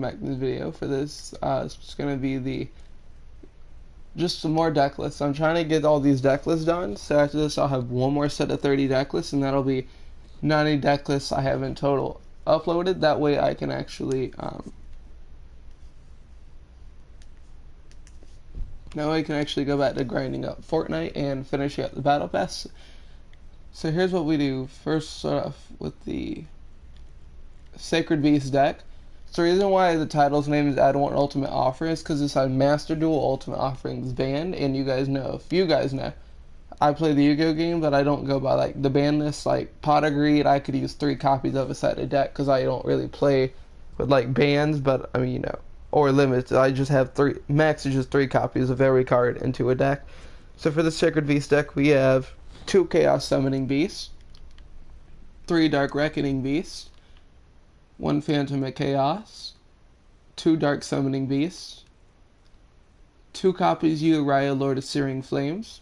back to this video for this. It's going to be just some more deck lists. I'm trying to get all these deck lists done, so after this I'll have one more set of 30 deck lists, and that'll be 90 deck lists I have in total uploaded. That way I can actually go back to grinding up Fortnite and finishing up the Battle Pass. So here's what we do. First, start off with the Sacred Beast deck. So the reason why the title's name is I Don't Want Ultimate Offering is because it's on Master Duel Ultimate Offerings banned, and you guys know, if you guys know, I play the Yu-Gi-Oh game, but I don't go by like the ban list. Like Pot of Greed, I could use 3 copies of a set of deck because I don't really play with like bans, but I mean, or limits. I just have 3, max is just 3 copies of every card into a deck. So for the Sacred Beast deck, we have 2 Chaos Summoning Beasts, 3 Dark Reckoning Beasts, 1 Phantom of Chaos, 2 Dark Summoning Beasts, 2 copies Yugioh, Lord of Searing Flames,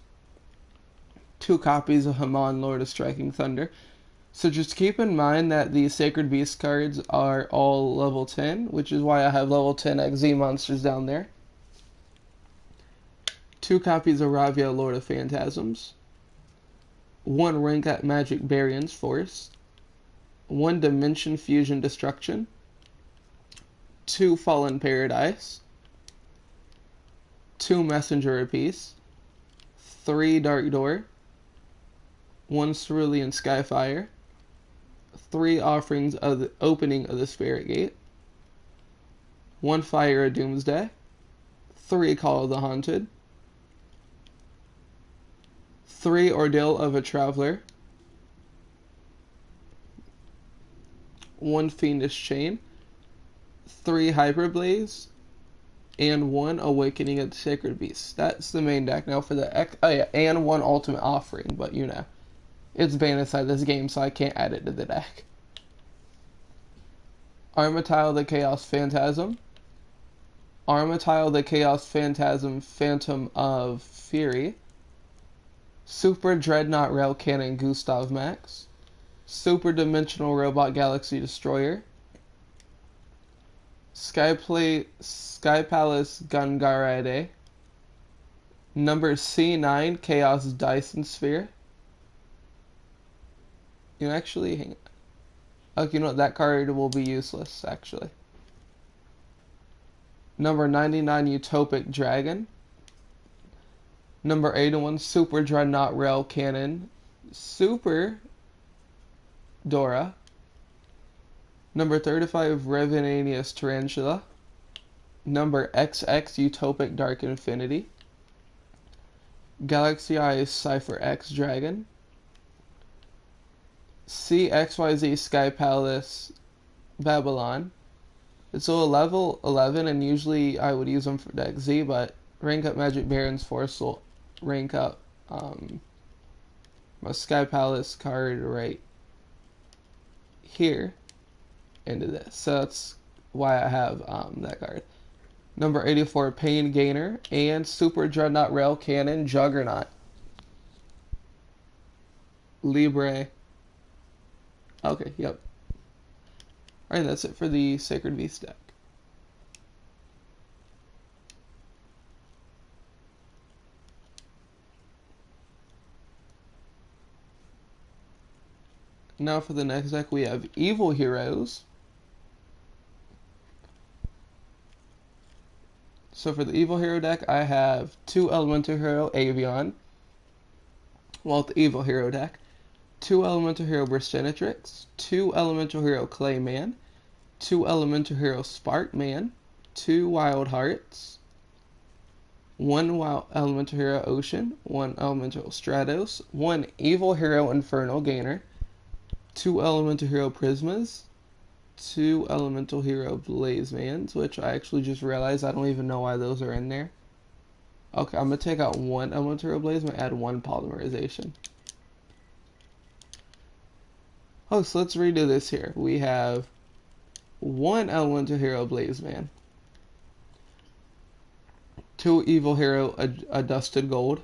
2 copies of Haman, Lord of Striking Thunder. So just keep in mind that the Sacred Beast cards are all level 10, which is why I have level 10 XZ monsters down there. 2 copies of Yugioh, Lord of Phantasms, 1 Rinkat Magic Baryons Force, 1 Dimension Fusion Destruction, 2 Fallen Paradise, 2 Messenger of Peace, 3 Dark Door, 1 Cerulean Skyfire, 3 Offerings of the Opening of the Spirit Gate, 1 Fire of Doomsday, 3 Call of the Haunted, 3 Ordeal of a Traveler, 1 Fiendish Chain, 3 Hyperblaze, and 1 Awakening of the Sacred Beast. That's the main deck. Now for the and 1 Ultimate Offering, but it's banned inside this game, so I can't add it to the deck. Armatile the Chaos Phantasm, Armatile the Chaos Phantasm Phantom of Fury, Super Dreadnought Rail Cannon Gustav Max, Super Dimensional Robot Galaxy Destroyer, Sky Palace Gungarade, number C9 Chaos Dyson Sphere. Actually, hang on. Okay, that card will be useless, actually. Number 99 Utopic Dragon. Number 81 Super Dreadnought Rail Cannon Super Dora. Number 35 Revenanius Tarantula. Number XX Utopic Dark Infinity. Galaxy Eyes Cypher X Dragon. CXYZ Sky Palace Babylon. It's a level 11, and usually I would use them for deck Z, but rank up Magic Baron's Force will rank up my Sky Palace card right here into this. So that's why I have that card. Number 84 Pain Gainer and Super Dreadnought Rail Cannon Juggernaut. Libre. Okay, yep. Alright, that's it for the Sacred Beast deck. Now for the next deck, we have Evil Heroes. So for the Evil Hero deck, I have 2 Elemental Hero Avion. Well, the Evil Hero deck. 2 Elemental Hero Burstinatrix, 2 Elemental Hero Clayman, 2 Elemental Hero Sparkman, 2 Wild Hearts, 1 Elemental Hero Ocean, 1 Elemental Stratos, 1 Evil Hero Infernal Gainer, 2 Elemental Hero Prismas, 2 Elemental Hero Blazemans, which I actually just realized I don't even know why those are in there. Okay, I'm going to take out 1 Elemental Hero Blazeman, add 1 Polymerization. Oh, so let's redo this here. We have 1 Elemental Hero Blazeman, 2 Evil Hero Adusted Gold,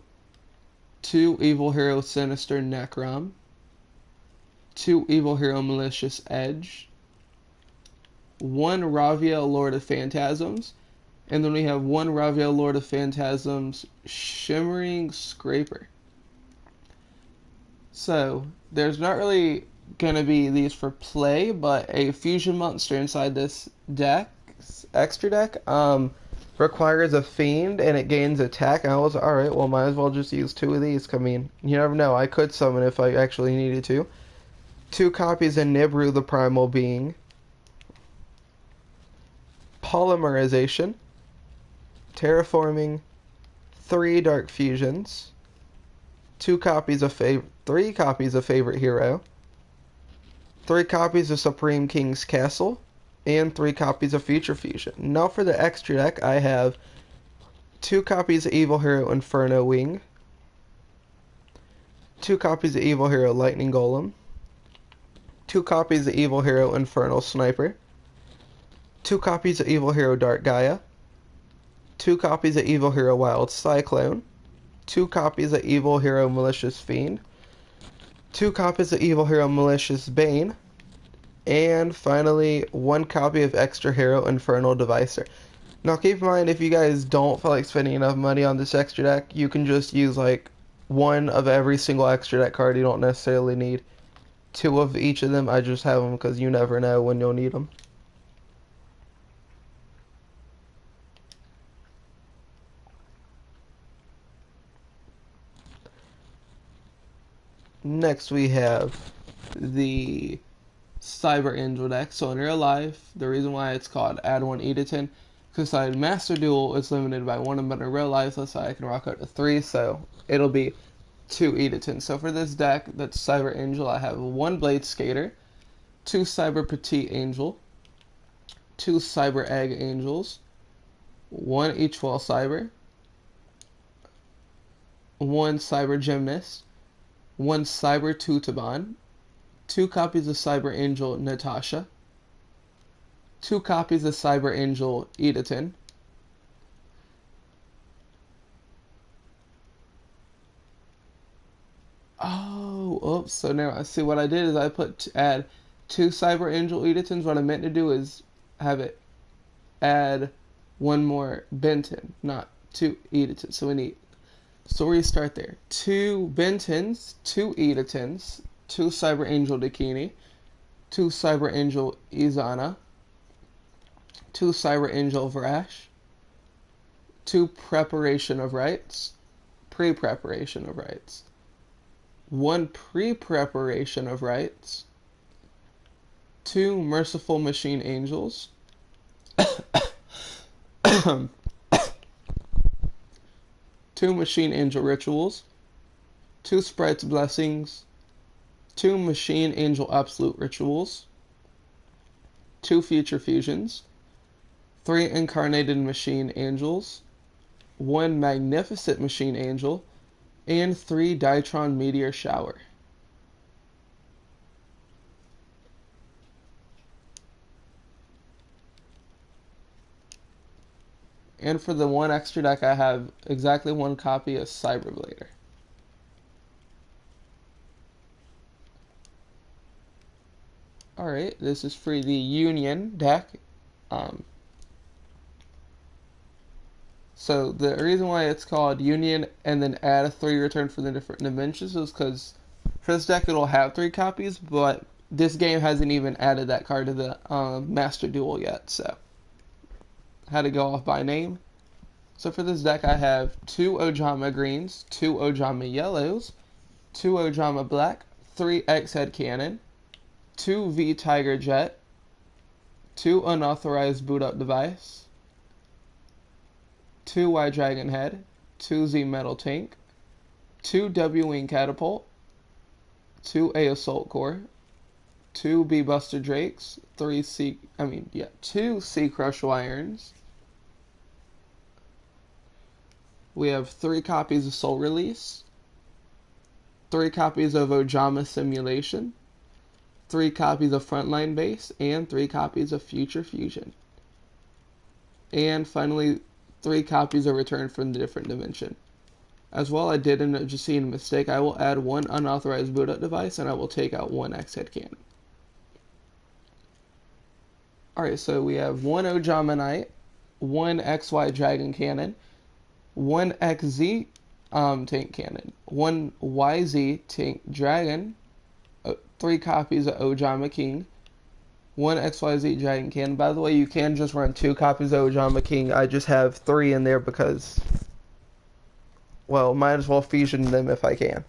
2 Evil Hero Sinister Necrom, 2 Evil Hero Malicious Edge, one Raviel Lord of Phantasms, and then we have one Raviel Lord of Phantasms Shimmering Scraper. So there's not really going to be these for play, but a fusion monster inside this deck, extra deck, requires a fiend and it gains attack. And I was alright, well, might as well just use two of these. I mean, you never know, I could summon if I actually needed to. 2 copies of Nibiru the Primal Being, Polymerization, Terraforming, 3 Dark Fusions, 3 copies of Favorite Hero, 3 copies of Supreme King's Castle, and 3 copies of Future Fusion. Now for the extra deck, I have 2 copies of Evil Hero Inferno Wing, 2 copies of Evil Hero Lightning Golem, 2 copies of Evil Hero Infernal Sniper, 2 copies of Evil Hero Dark Gaia, 2 copies of Evil Hero Wild Cyclone, 2 copies of Evil Hero Malicious Fiend, 2 copies of Evil Hero Malicious Bane, and finally 1 copy of Extra Hero Infernal Devicer. Now keep in mind, if you guys don't feel like spending enough money on this extra deck, you can just use like 1 of every single extra deck card. You don't necessarily need 2 of each of them. I just have them because you never know when you'll need them. Next we have the Cyber Angel deck. So in real life, the reason why it's called Add 1 Edaton, because I Master Duel is limited by 1, but in real life, let's say I can rock out to 3, so it'll be 2 Edatons. So for this deck, that's Cyber Angel, I have 1 Blade Skater, 2 Cyber Petite Angel, 2 Cyber Egg Angels, 1 Ichwell Cyber, 1 Cyber Gymnast, 1 Cyber Tutaban, 2 copies of Cyber Angel Natasha, 2 copies of Cyber Angel Edaton, oops, so now I see what I did is I add 2 Cyber Angel Edatons. What I meant to do is have it add 1 more Benton, not 2 Edatons. So we start there. 2 Bentons, 2 Edatons, 2 Cyber Angel Dakini, 2 Cyber Angel Izana, 2 Cyber Angel Vrash, 2 Preparation of Rites, Pre-Preparation of Rites, 1 Pre-Preparation of Rites, 2 Merciful Machine Angels, 2 Machine Angel Rituals, 2 Sprite's Blessings, 2 Machine Angel Absolute Rituals, 2 Future Fusions, 3 Incarnated Machine Angels, 1 Magnificent Machine Angel, and 3 Dytron Meteor Shower. And for the 1 extra deck, I have exactly 1 copy of Cyberblader. Alright, this is for the Union deck. So the reason why it's called Union and then add a 3 return for the different dimensions is because for this deck it'll have 3 copies, but this game hasn't even added that card to the Master Duel yet, so I had to go off by name. So for this deck I have 2 Ojama Greens, 2 Ojama Yellows, 2 Ojama Black, 3 X-Head Cannon, 2 V Tiger Jet, 2 Unauthorized Boot Up Device, 2 Y Dragon Head, 2 Z Metal Tank, 2 W Wing Catapult, 2 A Assault Core, 2 B Buster Drakes, 2 Sea Crush Irons. We have 3 copies of Soul Release, 3 copies of Ojama Simulation, 3 copies of Frontline Base, and 3 copies of Future Fusion. And finally, 3 copies of Return from the Different Dimension. As well, I did end up just seeing a mistake. I will add 1 Unauthorized Boot Up Device, and I will take out 1 X-Head Cannon. Alright, so we have one Ojama Knight, one XY Dragon Cannon, one XZ Tank Cannon, one YZ Tank Dragon, 3 copies of Ojama King, one XYZ Dragon Cannon. By the way, you can just run 2 copies of Ojama King. I just have 3 in there because, well, might as well fusion them if I can.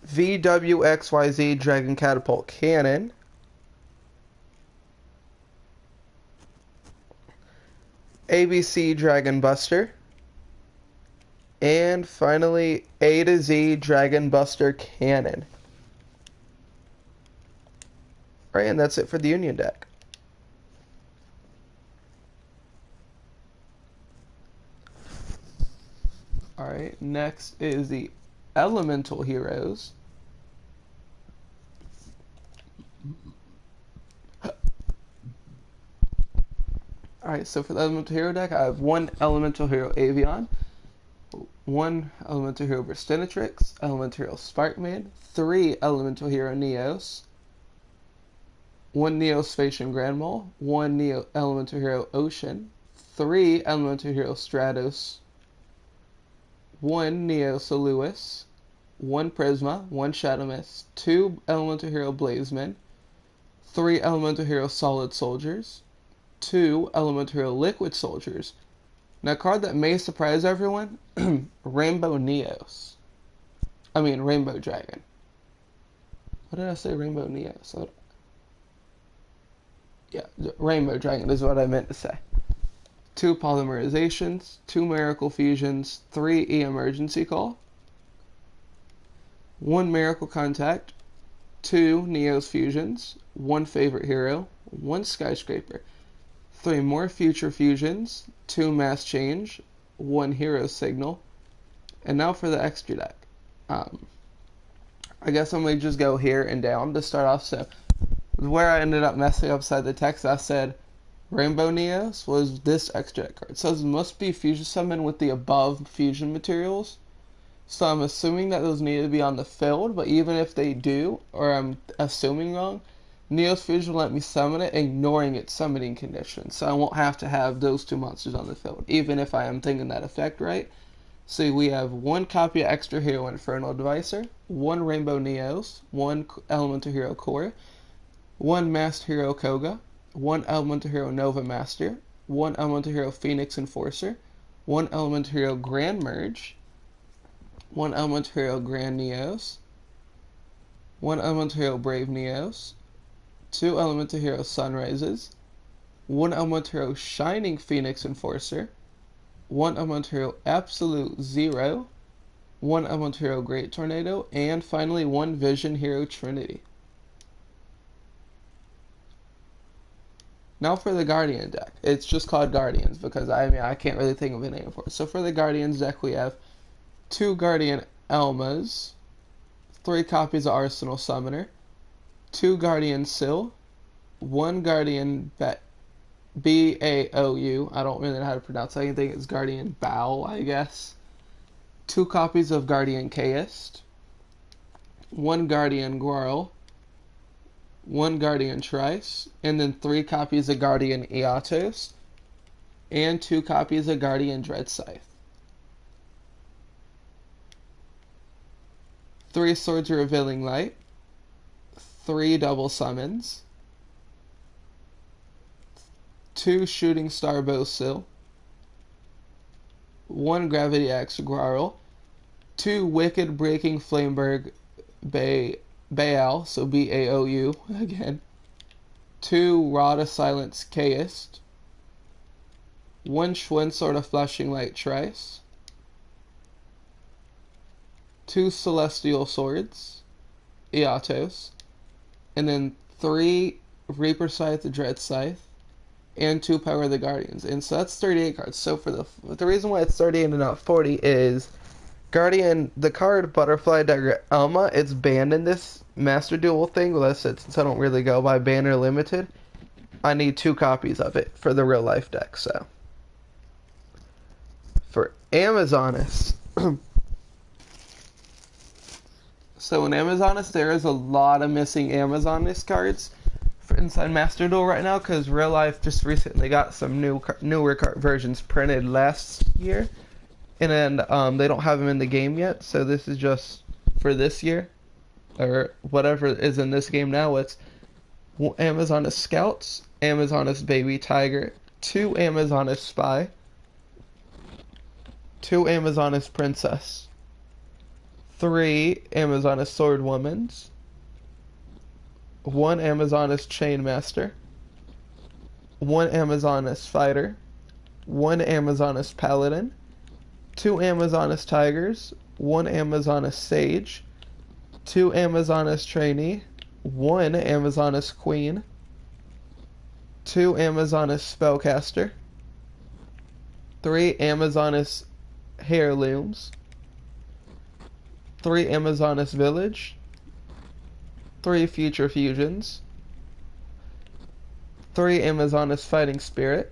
VWXYZ Dragon Catapult Cannon. ABC Dragon Buster. And finally, A to Z Dragon Buster Cannon. Alright, and that's it for the Union deck. Alright, next is the Elemental Heroes. Alright, so for the Elemental Hero deck, I have one Elemental Hero Avion, one Elemental Hero Burstinatrix, Elemental Hero Sparkman, 3 Elemental Hero Neos, one Neo Spacian Grand Mole, one Neo Elemental Hero Ocean, 3 Elemental Hero Stratos, one Neo Soluis, one Prisma, one Shadow Mist, 2 Elemental Hero Blazemen, 3 Elemental Hero Solid Soldiers, 2 Elemental Hero Liquid Soldiers. Now, a card that may surprise everyone, Rainbow Neos. I mean, Rainbow Dragon. What did I say? Rainbow Neos. Yeah, Rainbow Dragon is what I meant to say. 2 Polymerizations, 2 Miracle Fusions, 3 E-Emergency Call, 1 Miracle Contact, 2 Neos Fusions, 1 Favorite Hero, 1 Skyscraper, 3 more Future Fusions, 2 Mass Change, 1 Hero Signal, and now for the extra deck. I guess I'm going to just go here and down to start off. So where I ended up messing upside the text, I said Rainbow Neos was this extra deck card. It says it must be fusion summon with the above fusion materials. So I'm assuming that those need to be on the field, but even if they do, or I'm assuming wrong, Neos Fusion will let me summon it, ignoring its summoning conditions. So I won't have to have those 2 monsters on the field, even if I am thinking that effect right. So we have 1 copy of Extra Hero Infernal Devicer, 1 Rainbow Neos, 1 Elemental Hero Core, 1 Master Hero Koga, 1 Elemental Hero Nova Master, 1 Elemental Hero Phoenix Enforcer, 1 Elemental Hero Grand Merge, 1 Elemental Hero Grand Neos, 1 Elemental Hero Brave Neos, 2 Elemental Hero Sunrises, 1 Elemental Hero Shining Phoenix Enforcer, 1 Elemental Hero Absolute Zero, 1 Elemental Hero Great Tornado, and finally 1 Vision Hero Trinity. Now for the Guardian deck. It's just called Guardians because I can't really think of a name for it. So for the Guardians deck, we have 2 Guardian Elmas, 3 copies of Arsenal Summoner, 2 Guardian Sill, 1 Guardian Baou. I don't really know how to pronounce that. I think it's Guardian Bow, I guess. 2 copies of Guardian Chaos, 1 Guardian Guarl, 1 Guardian Trice, and then 3 copies of Guardian Eatos, and 2 copies of Guardian Dread Scythe. 3 Swords of Revealing Light, 3 Double Summons, 2 Shooting Star Bow Sill, 1 Gravity Axe Grarl, 2 Wicked Breaking Flameberg Baal, so Baou again, 2 Rod of Silence Chaos, 1 Schwinn Sword of Flashing Light Trice, 2 Celestial Swords, Eatos, and then 3 Reaper Scythe, Dread Scythe, and 2 Power of the Guardians. And so that's 38 cards. So for the reason why it's 38 and not 40 is Guardian, the card Butterfly Dagger Elma, it's banned in this Master Duel thing. Well, that's it, since I don't really go by banner limited. I need 2 copies of it for the real life deck. So for Amazonas. So in Amazonas, there is a lot of missing Amazonas cards. for Inside Master Duel right now because Real Life just recently got some newer versions printed last year, and then they don't have them in the game yet. So this is just for this year, or whatever is in this game now. It's Amazoness Scouts, Amazoness Baby Tiger, 2 Amazoness Spy, 2 Amazoness Princess, 3 Amazoness Sword Womans, 1 Amazoness Chainmaster, 1 Amazoness Fighter, 1 Amazoness Paladin, 2 Amazoness Tigers, 1 Amazoness Sage, 2 Amazoness Trainee, 1 Amazoness Queen, 2 Amazoness Spellcaster, 3 Amazoness Heirlooms, 3 Amazoness Village, 3 Future Fusions, 3 Amazoness Fighting Spirit,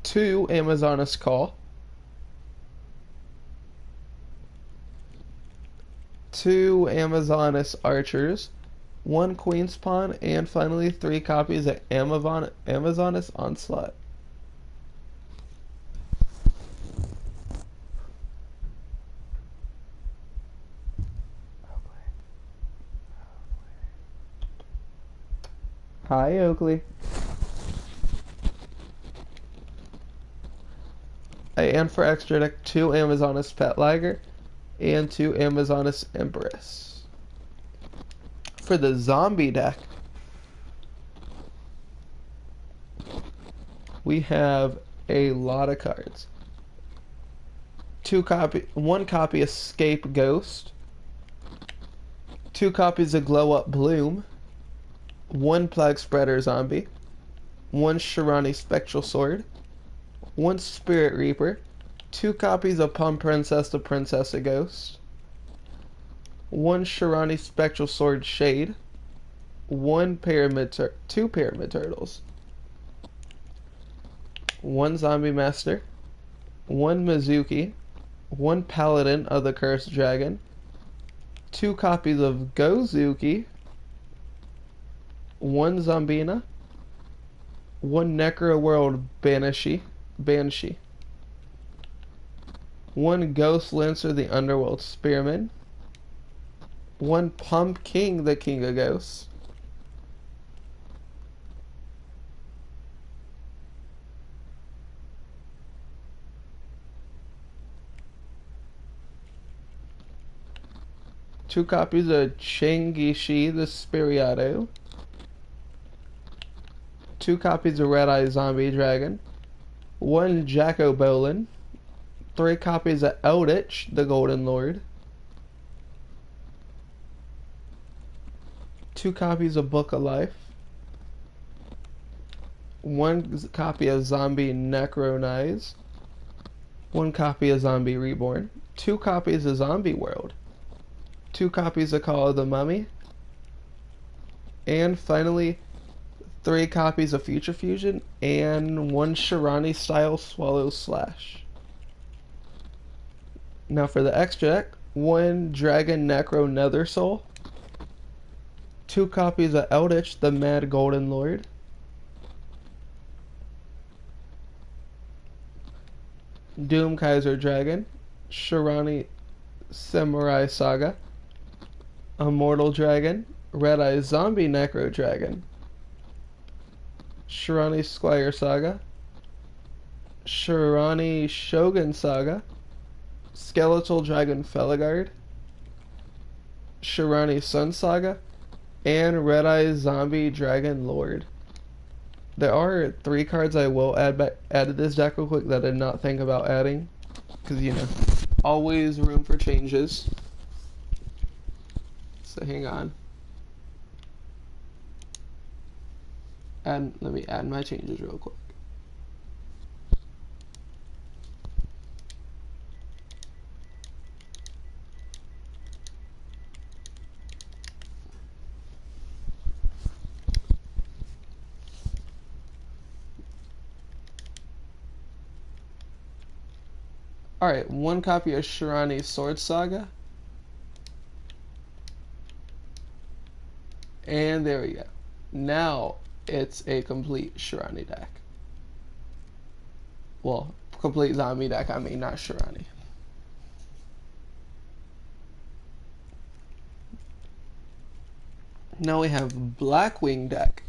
2 Amazoness Call, 2 Amazoness Archers, 1 Queen's Pawn, and finally 3 copies of Amazoness Onslaught. Hi, Oakley. And for extra deck, 2 Amazoness Pet Liger and 2 Amazoness Empress. For the zombie deck, we have a lot of cards. 1 copy Escape Ghost, 2 copies of Glow Up Bloom, 1 Plague Spreader Zombie, 1 Shirani Spectral Sword, 1 Spirit Reaper, 2 copies of Pum Princess the Princessa Ghost, 1 Shirani Spectral Sword Shade, 2 Pyramid Turtles, 1 Zombie Master, 1 Mizuki, 1 Paladin of the Cursed Dragon, 2 copies of Gozuki, 1 Zombina, 1 Necro World Banshee, 1 Ghost Lancer the Underworld Spearman, 1 Pump King the King of Ghosts, 2 copies of Chengishi the Spiriato, 2 copies of Red Eye Zombie Dragon, 1 Jacko Bolin, 3 copies of Eldritch the Golden Lord, 2 copies of Book of Life, 1 copy of Zombie Necronize, 1 copy of Zombie Reborn, 2 copies of Zombie World, 2 copies of Call of the Mummy, and finally 3 copies of Future Fusion and 1 Shirani style Swallow Slash. Now for the extra deck, 1 Dragon Necro Nether Soul, 2 copies of Eldritch the Mad Golden Lord, Doom Kaiser Dragon, Shirani Samurai Saga, Immortal Dragon, Red Eye Zombie Necro Dragon, Shirani Squire Saga, Shirani Shogun Saga, Skeletal Dragon Felagard, Shirani Sun Saga, and Red Eye Zombie Dragon Lord. There are 3 cards I will add to this deck real quick that I did not think about adding, because you know, always room for changes. So hang on. And let me add my changes real quick. Alright, 1 copy of Shirani Sword Saga. And there we go. Now it's a complete Shirani deck. Well, complete zombie deck, I mean, not Shirani. Now we have Blackwing deck.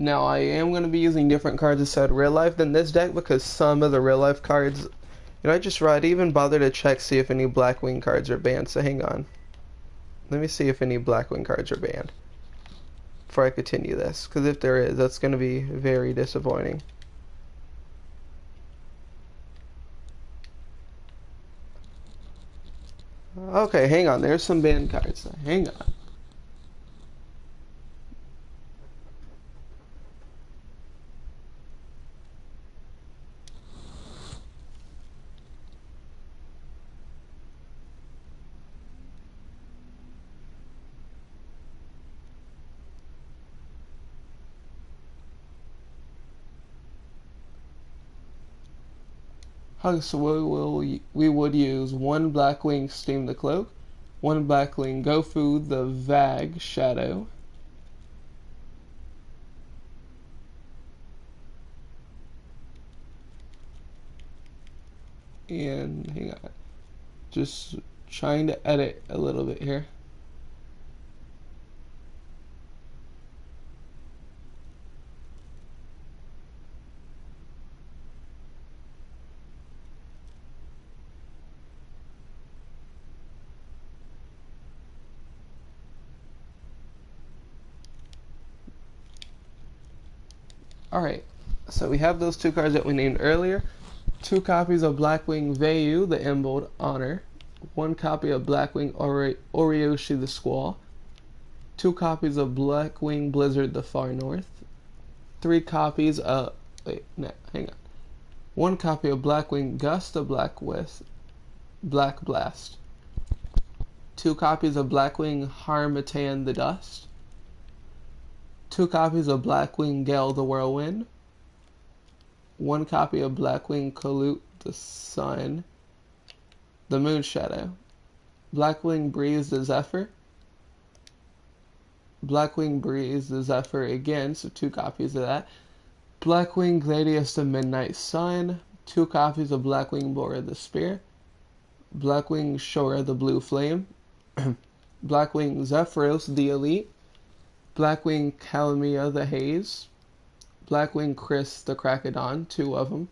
Now I am going to be using different cards instead of real life than this deck because some of the real life cards, I just read, even bother to check see if any Blackwing cards are banned, so hang on. Let me see if any Blackwing cards are banned before I continue this, because if there is, that's going to be very disappointing. Okay, hang on, there's some banned cards. Hang on. Okay, so we would use one Blackwing Steam the Cloak, one Blackwing Gofu the Vag Shadow, and hang on, just trying to edit a little bit here. Alright, so we have those two cards that we named earlier. Two copies of Blackwing Vayu, the Embold Honor. One copy of Blackwing Oriyoshi, the Squall. Two copies of Blackwing Blizzard, the Far North. Three copies of... Wait, no, hang on. One copy of Blackwing Gust, the Black Blast. Two copies of Blackwing Harmattan, the Dust. Two copies of Blackwing Gale, the Whirlwind. One copy of Blackwing Kolute, the Sun, the Moon Shadow. Blackwing Breeze, the Zephyr. Blackwing Breeze, the Zephyr again, so two copies of that. Blackwing Gladius, the Midnight Sun. Two copies of Blackwing Bora, the Spear. Blackwing Shora, the Blue Flame. Blackwing Zephyros, the Elite. Blackwing Calamia, the Haze. Blackwing Chris, the Cracodon, two of them.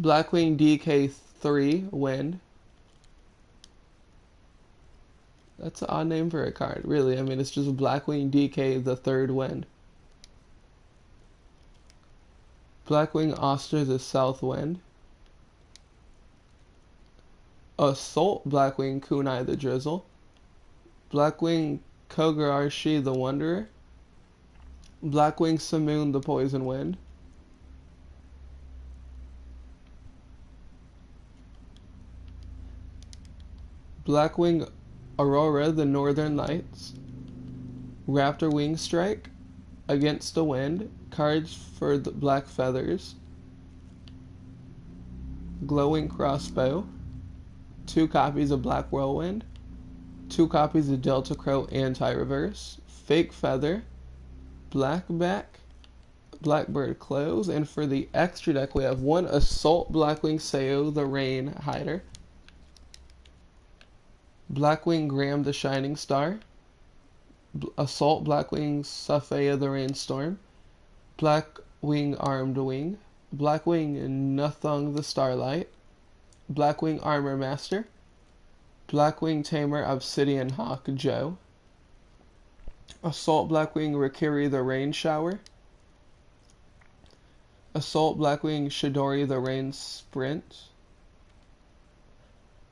Blackwing DK3, Wind. That's an odd name for a card, really. I mean, it's just Blackwing DK, the third Wind. Blackwing Oster, the South Wind. Assault Blackwing Kunai, the Drizzle. Blackwing Kogarashi, the Wanderer. Blackwing Simoon, the Poison Wind. Blackwing Aurora, the Northern Lights. Raptor Wing Strike, Against the Wind, cards for the Black Feathers. Glowing Crossbow, two copies of Black Whirlwind, two copies of Delta Crow Anti-Reverse, Fake Feather, Blackback, Blackbird Close, and for the extra deck we have one Assault Blackwing Seo, the Rain Hider, Blackwing Graham, the Shining Star, Assault Blackwing Safeya, the Rainstorm, Blackwing Armed Wing, Blackwing Nuthung, the Starlight, Blackwing Armor Master, Blackwing Tamer, Obsidian Hawk Joe, Assault Blackwing Rikiri, the Rain Shower, Assault Blackwing Shidori, the Rain Sprint,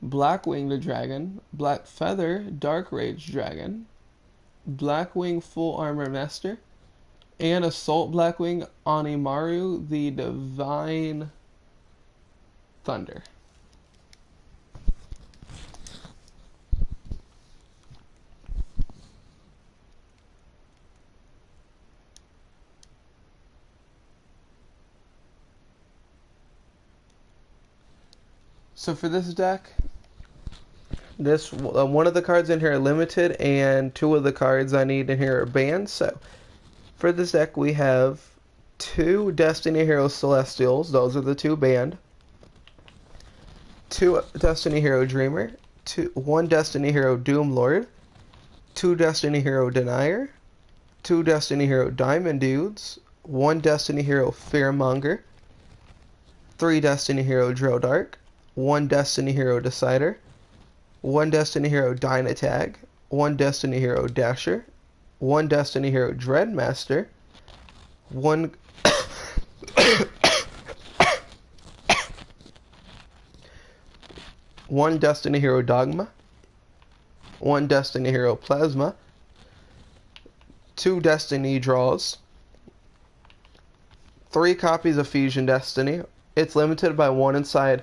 Blackwing the Dragon, Black Feather, Dark Rage Dragon, Blackwing Full Armor Master, and Assault Blackwing Onimaru, the Divine Thunder. So for this deck, This one of the cards in here are limited, and two of the cards I need in here are banned. So for this deck, we have two Destiny Hero Celestials. Those are the two banned. Two Destiny Hero Dreamer. One Destiny Hero Doom Lord. Two Destiny Hero Denier. Two Destiny Hero Diamond Dudes. One Destiny Hero Fearmonger. Three Destiny Hero Drodark. One Destiny Hero Decider. One Destiny Hero Dynatag. One Destiny Hero Dasher. One Destiny Hero Dreadmaster. One one Destiny Hero Dogma. One Destiny Hero Plasma. Two Destiny Draws. Three copies of Fusion Destiny. It's limited by one inside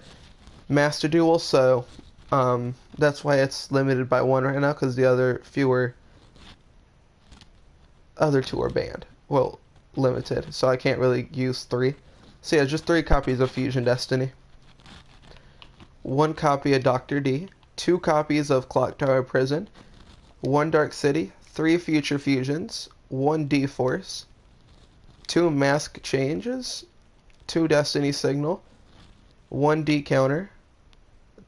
Master Duel, so that's why it's limited by one right now, because the other two are banned. Well, limited, so I can't really use three. So yeah, just three copies of Fusion Destiny. One copy of Dr. D. Two copies of Clock Tower Prison. One Dark City. Three Future Fusions. One D-Force. Two Mask Changes. Two Destiny Signal. One D-Counter.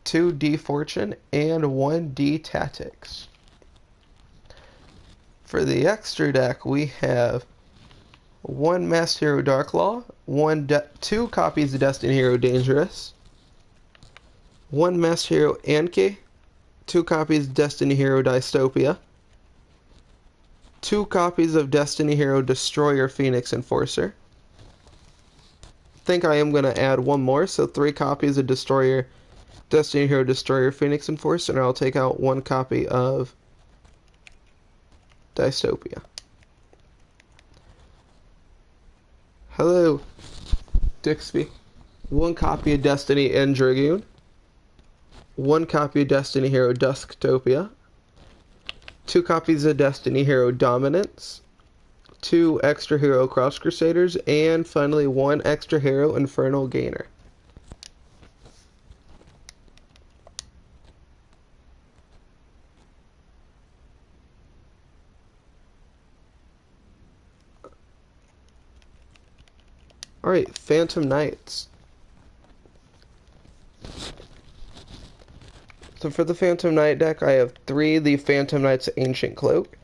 Two D-Fortune. And one D-Tactics. For the extra deck, we have one Masked Hero Darklaw. Two copies of Destiny Hero Dangerous. One Masked Hero Anki. Two copies of Destiny Hero Dystopia. Two copies of Destiny Hero Destroyer Phoenix Enforcer. I think I am going to add one more, so three copies of Destiny Hero Destroyer Phoenix Enforcer, and I'll take out one copy of Dystopia. Hello, Dixby. One copy of Destiny and Dragoon. One copy of Destiny Hero Dusktopia. Two copies of Destiny Hero Dominance. Two Extra Hero Cross Crusaders. And finally, one Extra Hero Infernal Gainer. Alright, Phantom Knights. So for the Phantom Knight deck, I have three the Phantom Knights of Ancient Cloak,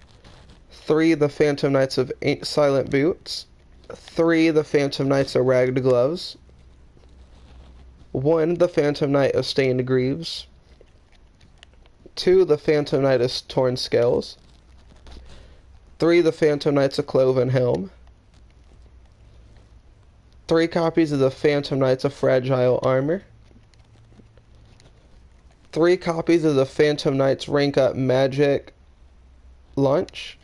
three the Phantom Knights of Silent Boots, three the Phantom Knights of Ragged Gloves, one the Phantom Knight of Stained Greaves, two the Phantom Knight of Torn Scales, three the Phantom Knights of Cloven Helm, three copies of the Phantom Knights of Fragile Armor, three copies of the Phantom Knights Rank Up Magic Lunch,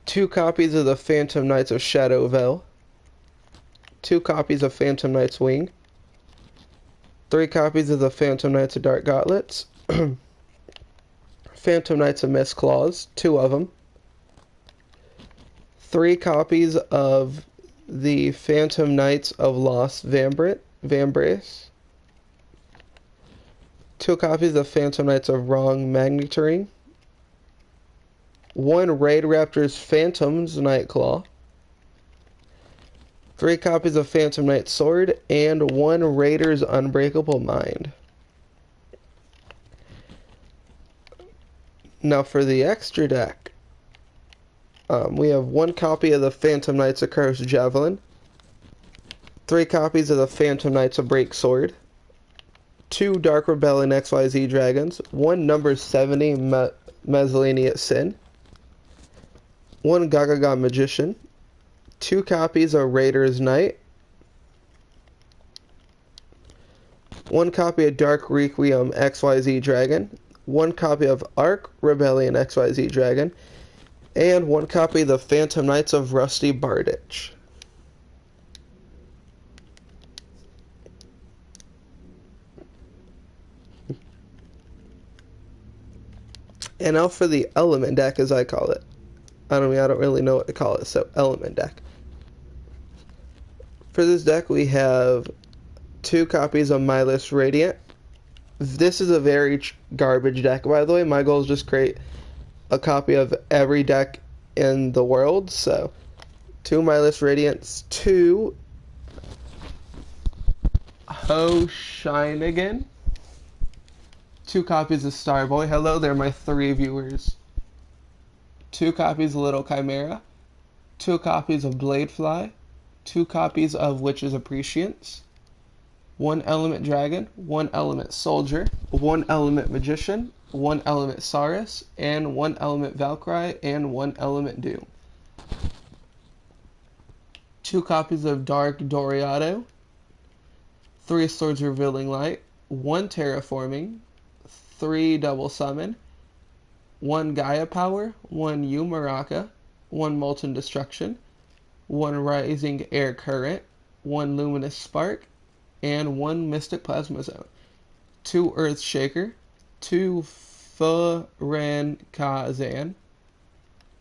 two copies of the Phantom Knights of Shadow Veil, two copies of Phantom Knights Wing, three copies of the Phantom Knights of Dark Gauntlets, Phantom Knights of Mist Claws, two of them, three copies of the Phantom Knights of Lost Vambrace, two copies of Phantom Knights of Wrong Magnituring, one Raid Raptors Phantoms Nightclaw, three copies of Phantom Knight Sword, and one Raiders Unbreakable Mind. Now for the extra deck, we have one copy of the Phantom Knights of Cursed Javelin, three copies of the Phantom Knights of Break Sword, two Dark Rebellion XYZ Dragons, one number 70 Mezzaliniate Sin, one Gagaga Magician, two copies of Raiders Knight, one copy of Dark Requiem XYZ Dragon, one copy of Arc Rebellion XYZ Dragon, and one copy of the Phantom Knights of Rusty Bardich. And now for the Element deck, as I call it. I don't really know what to call it, so Element deck. For this deck, we have two copies of Mindless Radiant, This is a very garbage deck. By the way, my goal is just create a copy of every deck in the world. So, 2 Mindless Radiance, 2 Hoshinigan, 2 copies of Starboy. Hello there, my 3 viewers. 2 copies of Little Chimera, 2 copies of Bladefly, 2 copies of Witch's Appreciance, 1 Element Dragon, 1 Element Soldier, 1 Element Magician, 1 Element Saurus, and 1 Element Valkyrie, and 1 Element Doom. 2 copies of Dark Doriado, 3 Swords Revealing Light, 1 Terraforming, 3 Double Summon, 1 Gaia Power, 1 Umaraka, 1 Molten Destruction, 1 Rising Air Current, 1 Luminous Spark, and 1 Mystic Plasma Zone. 2 Earth Shaker, 2 Furan Kazan,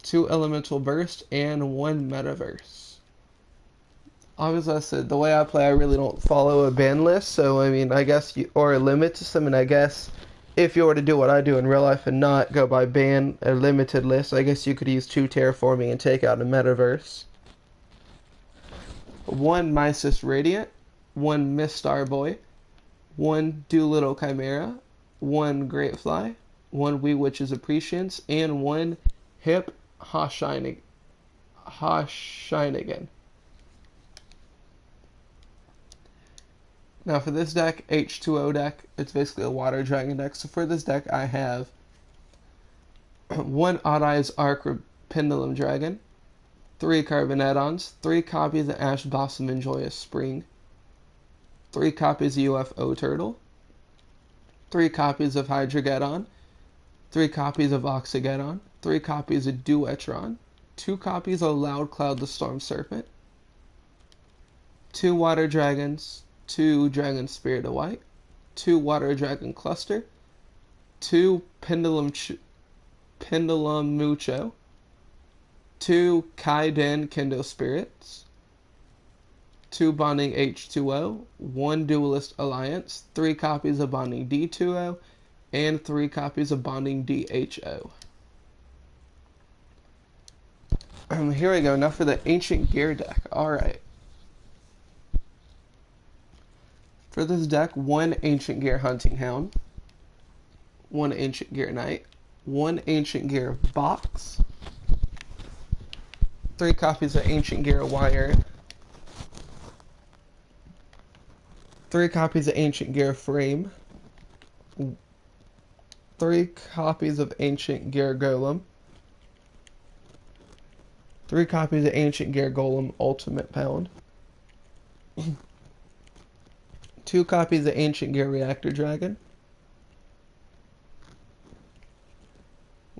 2 Elemental Burst, and 1 Metaverse. Obviously, I said the way I play, I really don't follow a ban list. So, I mean, I guess or a limit system. And I guess if you were to do what I do in real life and not go by ban or limited list, I guess you could use 2 Terraforming and take out a Metaverse. 1 Mysis Radiant, 1 Miss Starboy, 1 Doolittle Chimera, 1 Greatfly, 1 Wee Witch's Appreciance, and 1 Hip Hoshinigan. Now for this deck, H2O deck, it's basically a water dragon deck. So for this deck, I have 1 Odd Eyes Arc Pendulum Dragon, 3 Carbon Add-ons, 3 copies of Ash Blossom and Joyous Spring, 3 copies of UFO Turtle, 3 copies of Hydrogeddon, 3 copies of Oxygeddon, 3 copies of Duetron, 2 copies of Loud Cloud the Storm Serpent, 2 Water Dragons, 2 Dragon Spirit of White, 2 Water Dragon Cluster, 2 Pendulum Mucho, 2 Kaiden Kendo Spirits, 2 Bonding H2O, 1 Duelist Alliance, 3 copies of Bonding D2O, and 3 copies of Bonding DHO. Here we go, now for the Ancient Gear deck. Alright. For this deck, 1 Ancient Gear Hunting Hound, 1 Ancient Gear Knight, 1 Ancient Gear Box, 3 copies of Ancient Gear Wire, 3 copies of Ancient Gear Frame, 3 copies of Ancient Gear Golem, 3 copies of Ancient Gear Golem Ultimate Pound, 2 copies of Ancient Gear Reactor Dragon,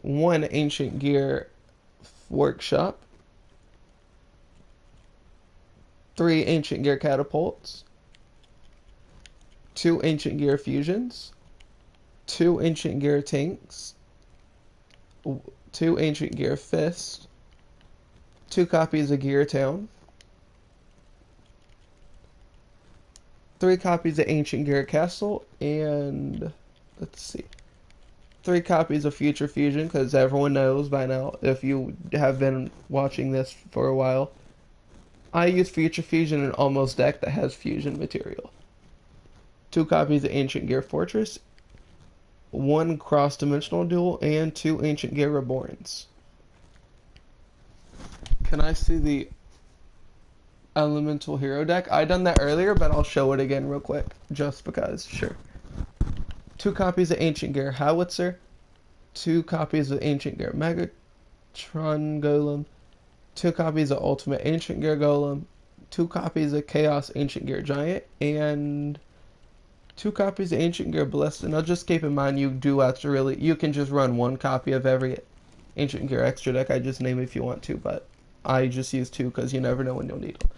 1 Ancient Gear Workshop, 3 Ancient Gear Catapults, 2 Ancient Gear Fusions, 2 Ancient Gear Tanks, 2 Ancient Gear Fist, 2 copies of Gear Town, 3 copies of Ancient Gear Castle, and let's see, 3 copies of Future Fusion, because everyone knows by now, if you have been watching this for a while, I use Future Fusion in almost deck that has fusion material. 2 copies of Ancient Gear Fortress, 1 Cross-Dimensional Duel, and 2 Ancient Gear Reborns. Can I see the Elemental Hero deck? I done that earlier, but I'll show it again real quick, just because, sure. 2 copies of Ancient Gear Howitzer, 2 copies of Ancient Gear Megatron Golem, 2 copies of Ultimate Ancient Gear Golem, 2 copies of Chaos Ancient Gear Giant, and 2 copies of Ancient Gear Ballista. Now just keep in mind, you do have to really, you can just run 1 copy of every Ancient Gear extra deck. I just name it if you want to, but I just use 2 because you never know when you'll need them.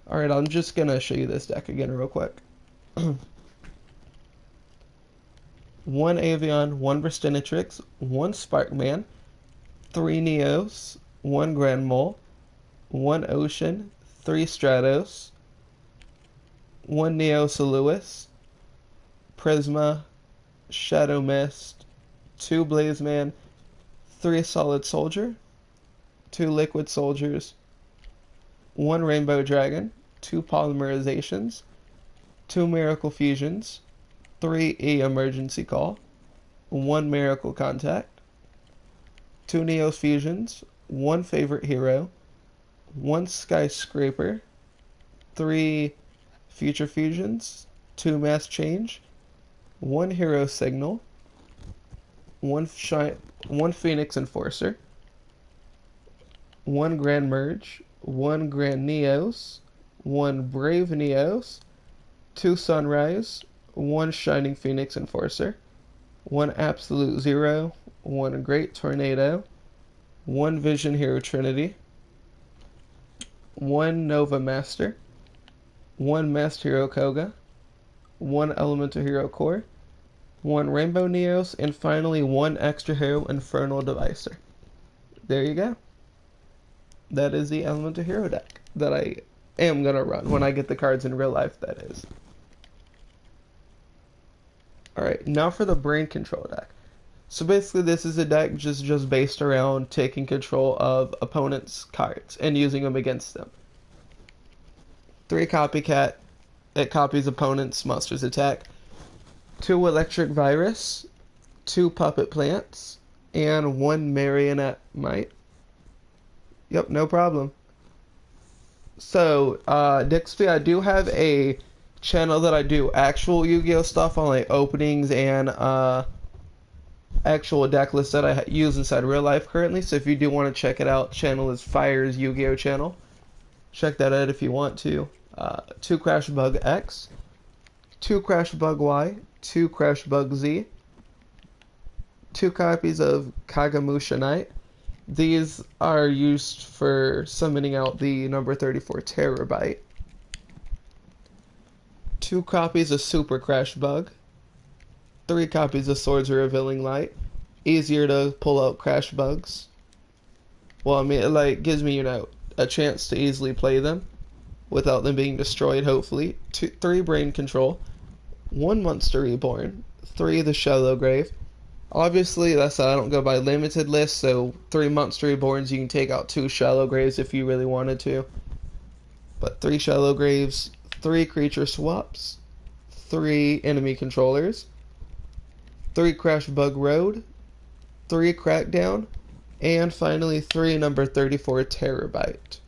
Alright, I'm just going to show you this deck again real quick. 1 Avion, 1 Bristinatrix, 1 Sparkman, 3 Neos, 1 Grand Mole, 1 Ocean, 3 Stratos, 1 Neos Lewis, Prisma, Shadow Mist, 2 Blaze Man, 3 Solid Soldier, 2 Liquid Soldiers, 1 Rainbow Dragon, 2 Polymerizations, 2 Miracle Fusions, 3 Emergency Call, 1 Miracle Contact, 2 Neos Fusions, 1 Favorite Hero, 1 Skyscraper, 3 Future Fusions, 2 Mass Change, 1 Hero Signal, 1 Phoenix Enforcer, 1 Grand Merge, 1 Grand Neos, 1 Brave Neos, 2 Sunrise, 1 Shining Phoenix Enforcer, 1 Absolute Zero, 1 Great Tornado, 1 Vision Hero Trinity, 1 Nova Master, 1 Master Hero Koga, 1 Elemental Hero Core, 1 Rainbow Neos, and finally 1 Extra Hero Infernal Devicer. There you go. That is the Elemental Hero deck that I am going to run when I get the cards in real life, that is. Alright, now for the Brain Control deck. So basically this is a deck just based around taking control of opponents' cards and using them against them. 3 Copycat, it copies opponents' monsters' attack. 2 Electric Virus, 2 Puppet Plants, and 1 Marionette Mite. Yep, no problem. So, Dixby, I do have a channel that I do actual Yu-Gi-Oh stuff on, like openings and actual deck lists that I use inside real life currently. So if you do want to check it out, channel is Fire's Yu-Gi-Oh channel. Check that out if you want to. 2 Crash Bug X, 2 Crash Bug Y, 2 Crash Bug Z, 2 copies of Kagamusha Knight. These are used for summoning out the number 34 Terabyte. 2 copies of Super Crash Bug. 3 copies of Swords of Revealing Light. Easier to pull out Crash Bugs. Well, I mean, it like gives me, a chance to easily play them without them being destroyed, hopefully. 3 Brain Control. 1 Monster Reborn. 3 The Shallow Grave. Obviously, I don't go by limited list, so 3 Monster Reborns, you can take out 2 Shallow Graves if you really wanted to. But 3 Shallow Graves, 3 Creature Swaps, 3 Enemy Controllers, 3 Crash Bug Road, 3 Crackdown, and finally 3 number 34 Terabyte.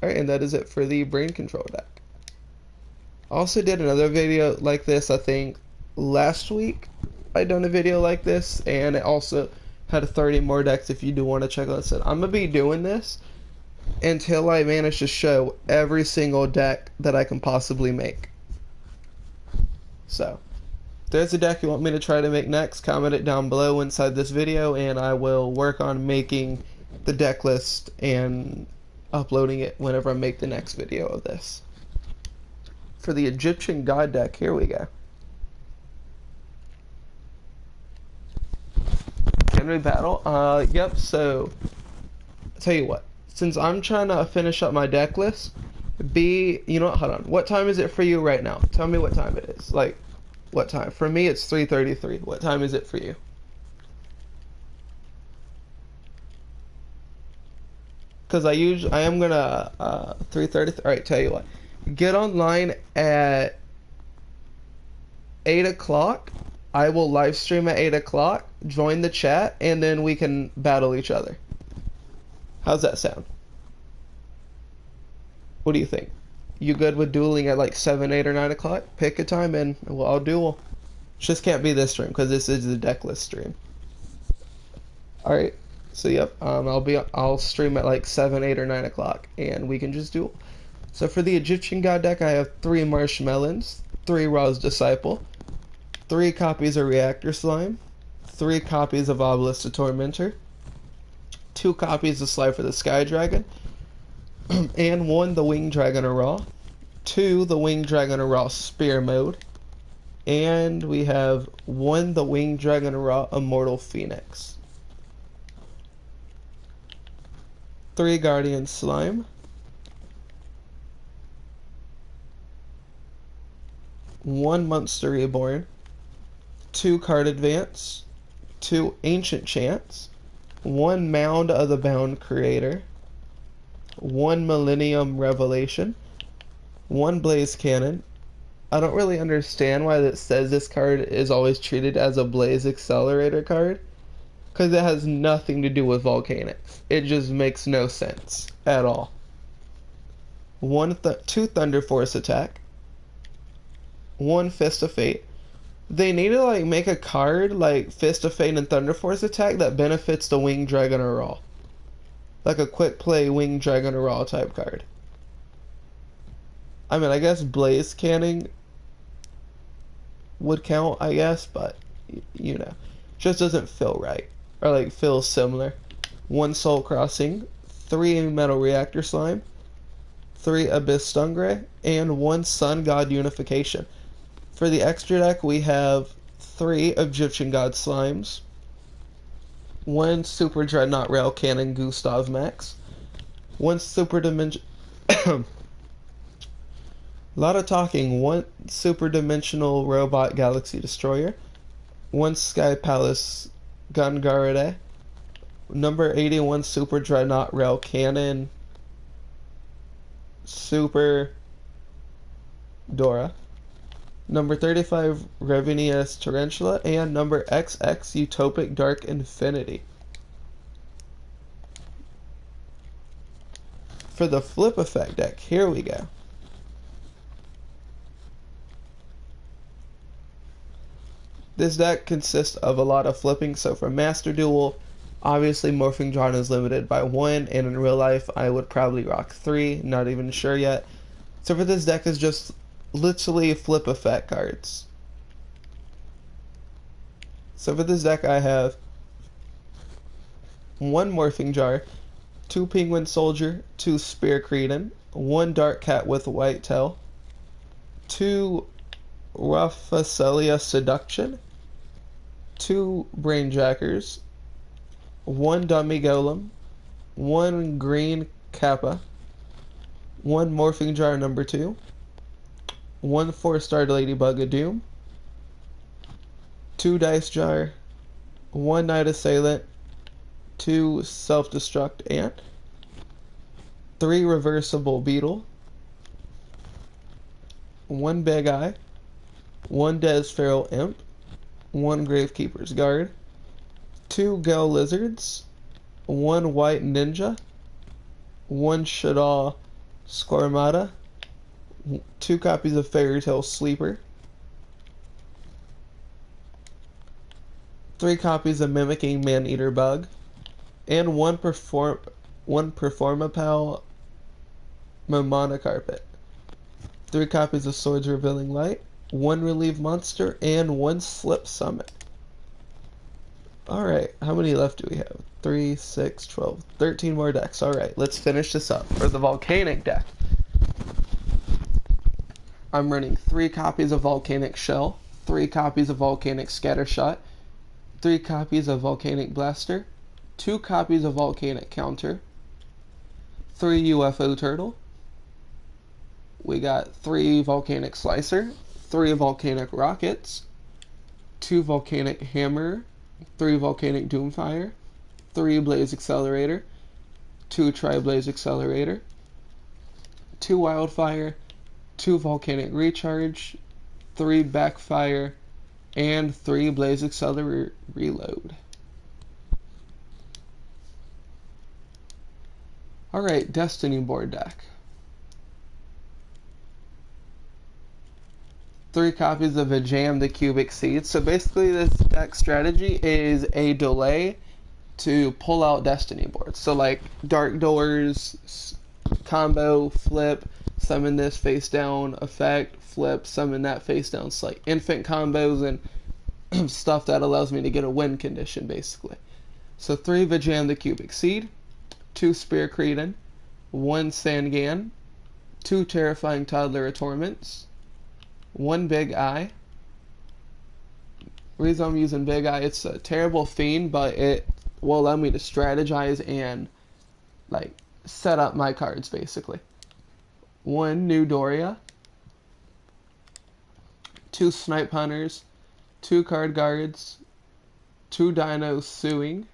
Alright, and that is it for the Brain Control deck. I also did another video like this, I think, last week. I done a video like this, and it also had 30 more decks if you do want to check out. So I'm going to be doing this until I manage to show every single deck that I can possibly make. So, if there's a deck you want me to try to make next, comment it down below inside this video, and I will work on making the deck list and uploading it whenever I make the next video of this. For the Egyptian God deck, here we go. Henry Battle, yep, so, I'll tell you what, since I'm trying to finish up my deck list, you know what, hold on, what time is it for you right now? Tell me what time it is, like, what time? For me, it's 3:33, what time is it for you? Because I am gonna, 3:33, alright, tell you what, get online at 8 o'clock, I will live stream at 8 o'clock, join the chat, and then we can battle each other. How's that sound? What do you think? You good with dueling at like 7, 8, or 9 o'clock? Pick a time and I'll duel. Just can't be this stream because this is the deck list stream. Alright, so yep, I'll stream at like 7, 8, or 9 o'clock and we can just duel. So for the Egyptian God deck, I have 3 Marshmelons, 3 Ra's Disciple, 3 copies of Reactor Slime, 3 copies of Obelisk the Tormentor, 2 copies of Slifer the Sky Dragon, and 1 the Winged Dragon of Ra, 2 the Winged Dragon of Ra Spear Mode, and we have 1 the Winged Dragon of Ra Immortal Phoenix, 3 Guardian Slime, 1 Monster Reborn, 2 card advance, 2 ancient chants, 1 mound of the bound creator, 1 millennium revelation, 1 blaze cannon. I don't really understand why that says this card is always treated as a blaze accelerator card, because it has nothing to do with volcanics. It just makes no sense at all. 2 thunder force attack, 1 fist of fate. They need to like make a card like Fist of Fate and Thunder Force attack that benefits the Winged Dragon or Raw. Like a quick play Winged Dragon or Raw type card. I mean, I guess Blaze Canning would count, I guess, but you know, just doesn't feel right. Or like feels similar. 1 Soul Crossing, 3 Metal Reactor Slime, 3 Abyss Stingray, and 1 Sun God Unification. For the extra deck, we have 3 Egyptian God Slimes, 1 Super Dreadnought Rail Cannon Gustav Max, 1 Super Dimension... A lot of talking. 1 Super Dimensional Robot Galaxy Destroyer, 1 Sky Palace Gungarade, number 81 Super Dreadnought Rail Cannon Super Dora, number 35 Ravenius Tarantula, and number XX Utopic Dark Infinity. For the flip effect deck, here we go. This deck consists of a lot of flipping, so for Master Duel, obviously Morphing Drawn is limited by 1, and in real life I would probably rock 3, not even sure yet. So for this deck is just literally flip effect cards. So for this deck I have 1 Morphing Jar, 2 Penguin Soldier, 2 Spear Cretin, 1 Dark Cat with White Tail, 2 Raphacelia Seduction, 2 Brainjackers, 1 Dummy Golem, 1 Green Kappa, 1 Morphing Jar number 2, 1 4-star Ladybug of Doom, 2 Dice Jar, 1 Night Assailant, 2 Self-Destruct Ant, 3 Reversible Beetle, 1 Big Eye, 1 Des Feral Imp, 1 Gravekeeper's Guard, 2 Gale Lizards, 1 White Ninja, 1 Shaddoll Squarmata, 2 copies of Fairy Tale Sleeper, 3 copies of Mimicking Maneater Bug, and 1 Performapal Momona Carpet, 3 copies of Swords Revealing Light, 1 Relieve Monster, and 1 Slip Summit. Alright, how many left do we have? 3, 6, 12, 13 more decks. Alright, let's finish this up. For the Volcanic deck, I'm running 3 copies of Volcanic Shell, 3 copies of Volcanic Scattershot, 3 copies of Volcanic Blaster, 2 copies of Volcanic Counter, 3 UFO Turtle, we got 3 Volcanic Slicer, 3 Volcanic Rockets, 2 Volcanic Hammer, 3 Volcanic Doomfire, 3 Blaze Accelerator, 2 Tri-Blaze Accelerator, 2 Wildfire, 2 Volcanic Recharge, 3 Backfire, and 3 Blaze Accelerator Reload. Alright, Destiny board deck. 3 copies of a Jam the Cubic Seed. So basically this deck strategy is a delay to pull out Destiny boards. So like Dark Doors, combo, flip, summon this face down, effect, flip, summon that face down. It's like infant combos and stuff that allows me to get a win condition basically. So 3 Vajam the Cubic Seed, 2 Spear Cretin, 1 Sangan, 2 Terrifying Toddler of Torments, 1 Big Eye. Reason I'm using Big Eye, it's a terrible fiend, but it will allow me to strategize and like set up my cards basically. 1 New Doria, 2 Snipe Hunters, 2 card guards, 2 dinos suing,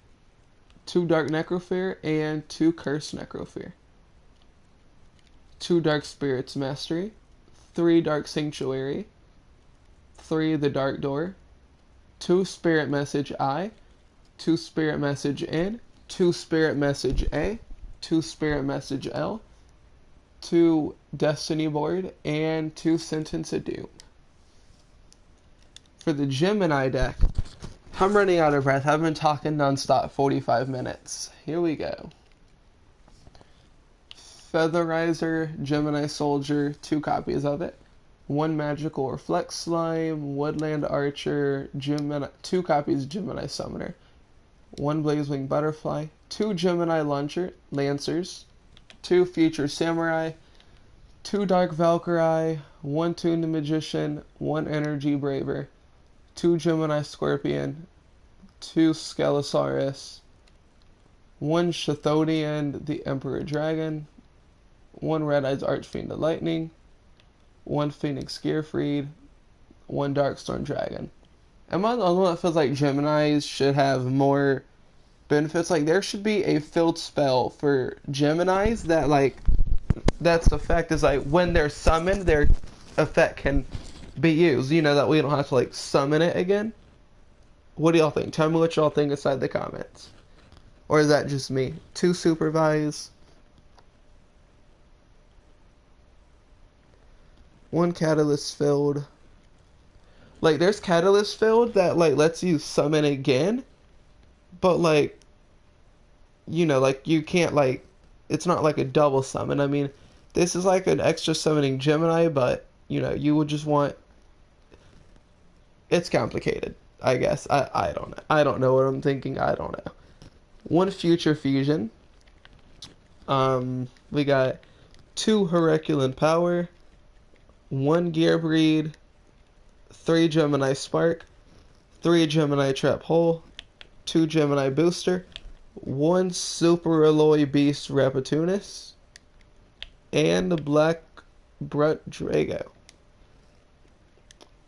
2 dark necrophyr, and 2 cursed necrophyr. 2 dark spirits mastery, 3 dark sanctuary, 3 the dark door, 2 spirit message I, 2 spirit message N, 2 spirit message A, 2 spirit message L, 2 destiny board, and 2 sentence of doom. For the Gemini deck, I'm running out of breath. I've been talking nonstop 45 minutes. Here we go. Featherizer, Gemini Soldier, 2 copies of it. 1 Magical Reflect Slime, Woodland Archer, 2 copies Gemini Summoner. 1 Blazewing Butterfly, 2 Gemini Lancers, 2 Future Samurai, 2 Dark Valkyrie, 1 Tuned Magician, 1 Energy Braver, 2 Gemini Scorpion, 2 Scalosaurus, 1 Chthonian the Emperor Dragon, 1 Red Eyes Archfiend the Lightning, 1 Phoenix Gearfried, 1 Darkstorm Dragon. Am I the only one that feels like Geminis should have more benefits? Like, there should be a field spell for Geminis that, like, that's effect is, like, when they're summoned, their effect can be used. You know, that we don't have to, like, summon it again. What do y'all think? Tell me what y'all think inside the comments. Or is that just me? 2 Supervise, 1 Catalyst Field. Like, there's Catalyst Field that, like, lets you summon again, but, like, you know, like, you can't, like, it's not like a double summon. I mean, this is like an extra summoning Gemini, but, you know, you would just want, it's complicated, I guess. I don't know. I don't know what I'm thinking. I don't know. 1 Future Fusion. We got 2 Herculean Power, 1 Gearbreed, 3 Gemini Spark, 3 Gemini Trap Hole, 2 Gemini Booster, 1 Super Alloy Beast Rapatunus, and the Black Brut Drago.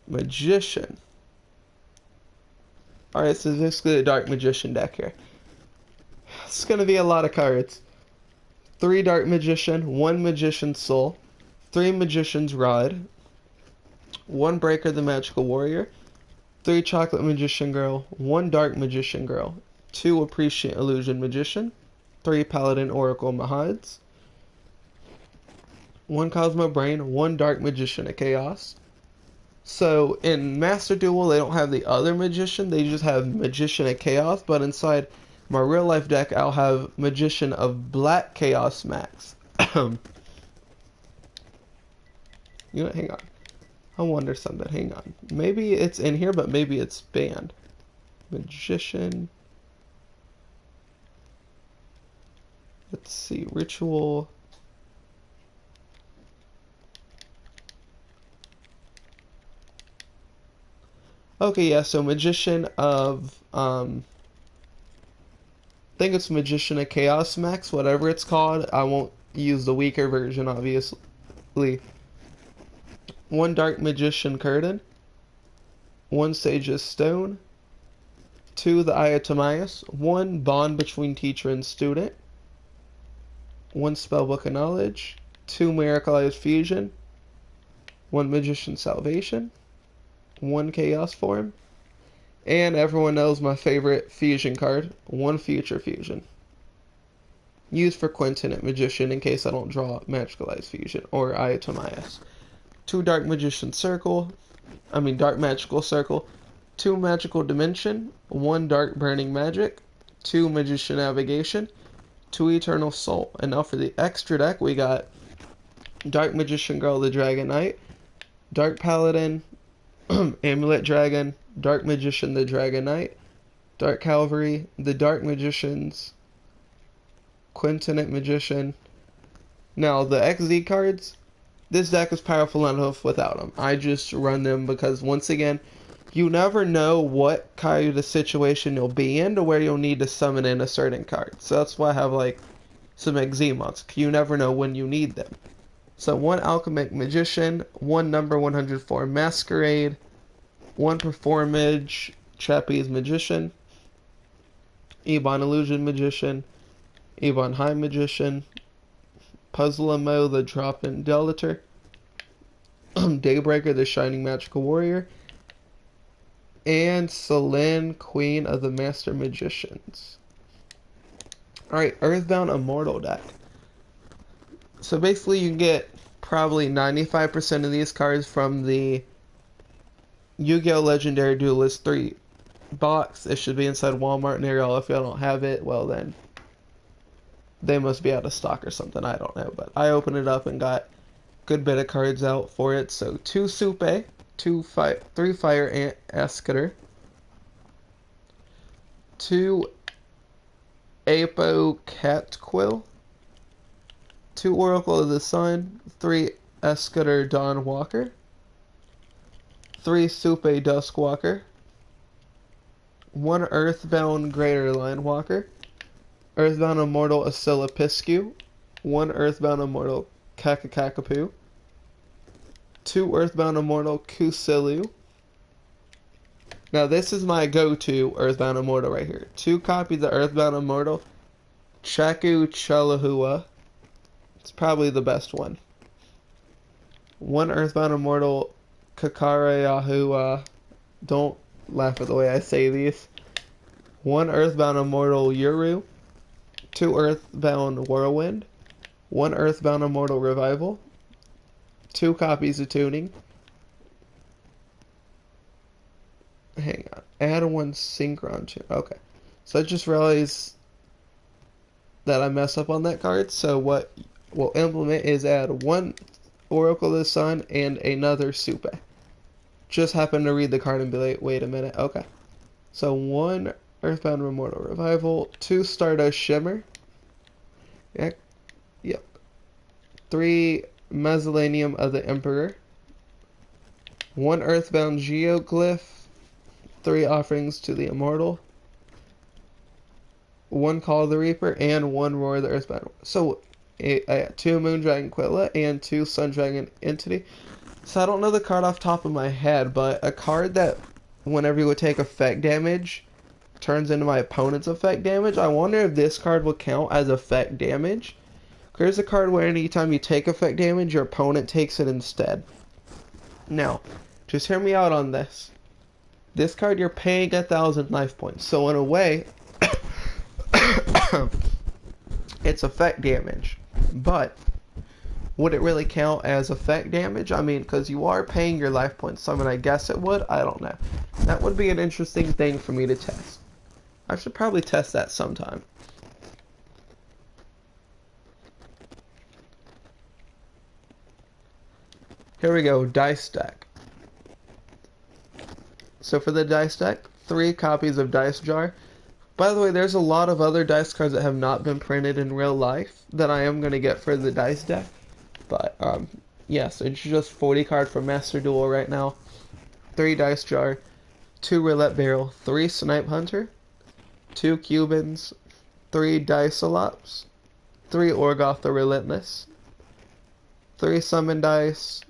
Magician. Alright, so this is the Dark Magician deck here. It's going to be a lot of cards. 3 Dark Magician, 1 Magician Soul, 3 Magician's Rod, 1 Breaker the Magical Warrior, 3 Chocolate Magician Girl, 1 Dark Magician Girl, 2 Appreciate Illusion Magician, 3 Paladin Oracle Mahads, 1 Cosmo Brain, 1 Dark Magician of Chaos. So in Master Duel, they don't have the other Magician, they just have Magician of Chaos, but inside my real life deck, I'll have Magician of Black Chaos Max. You know what, hang on. I wonder something, hang on. Maybe it's in here, but maybe it's banned. Magician. Let's see, Ritual. Okay, yeah, so Magician of, I think it's Magician of Chaos Max, whatever it's called. I won't use the weaker version, obviously. 1 Dark Magician Curtain, 1 Sage's Stone, 2 the Eye of Timaeus, 1 Bond Between Teacher and Student, 1 Spellbook of Knowledge, 2 Miracleized Fusion, 1 Magician Salvation, 1 Chaos Form, and everyone knows my favorite fusion card, 1 Future Fusion. Used for Quintet Magician in case I don't draw Magicalized Fusion or Eye of Timaeus. 2 Dark Magician Circle, Dark Magical Circle, 2 Magical Dimension, 1 Dark Burning Magic, 2 Magician Navigation, 2 Eternal Soul. And now for the extra deck, we got Dark Magician Girl the Dragon Knight, Dark Paladin, Amulet Dragon, Dark Magician the Dragon Knight, Dark Cavalry, the Dark Magicians, Quintet Magician. Now the XZ cards, this deck is powerful enough without them. I just run them because, once again, you never know what kind of situation you'll be in to where you'll need to summon in a certain card. So that's why I have, like, some XZ mods. You never know when you need them. So 1 Alchemic Magician, 1 number 104 Masquerade, 1 Performage Trapeze Magician, Ebon Illusion Magician, Ebon High Magician, Puzzle-Mo the Drop-In Delator, Daybreaker the Shining Magical Warrior, and Selene, Queen of the Master Magicians. Alright, Earthbound Immortal deck. So basically you get probably 95% of these cards from the Yu-Gi-Oh! Legendary Duelist 3 box. It should be inside Walmart near y'all. If y'all don't have it, well then they must be out of stock or something. I don't know. But I opened it up and got a good bit of cards out for it. So 2 Supe, 3 Fire Escator, 2 Apo Catquill, 2 Oracle of the Sun, 3 Escator Dawn Walker, 3 Supe Duskwalker, 1 Earthbound Greater Line Walker, Earthbound Immortal Asilapiscu, 1 Earthbound Immortal Kakakapu, 2 Earthbound Immortal Kusilu. Now this is my go-to Earthbound Immortal right here. 2 copies of Earthbound Immortal Chaku Chalahua. It's probably the best one. 1 Earthbound Immortal Kakare. Don't laugh at the way I say these. 1 Earthbound Immortal Yuru, 2 Earthbound Whirlwind, 1 Earthbound Immortal Revival, 2 copies of Tuning. Hang on. Add 1 Synchron Tune. Okay. So I just realized that I messed up on that card. So what we'll implement is add 1 Oracle of the Sun and another Supe. Just happened to read the card and be like, wait a minute. Okay. So 1 Earthbound Immortal Revival, 2 Stardust Shimmer. Yep. 3 Mezzalanium of the Emperor. 1 Earthbound Geoglyph. 3 Offerings to the Immortal. 1 Call of the Reaper, and 1 Roar of the Earthbound. So, I got 2 Moondragon Quilla and 2 Sundragon Entity. So I don't know the card off the top of my head, but a card that whenever you would take effect damage turns into my opponent's effect damage. I wonder if this card will count as effect damage. Here's a card where anytime you take effect damage, your opponent takes it instead. Now, just hear me out on this. This card, you're paying 1,000 life points. So in a way, it's effect damage. But would it really count as effect damage? I mean, because you are paying your life points. So I mean, I guess it would. I don't know. That would be an interesting thing for me to test. I should probably test that sometime. Here we go, dice deck. So for the dice deck, 3 copies of Dice Jar. By the way, there's a lot of other dice cards that have not been printed in real life that I am going to get for the dice deck. But, yeah, so it's just 40 card for Master Duel right now. 3 Dice Jar, 2 Roulette Barrel, 3 Snipe Hunter, 2 Cubans, 3 Dicelops, 3 Orgoth the Relentless, 3 Summon Dice,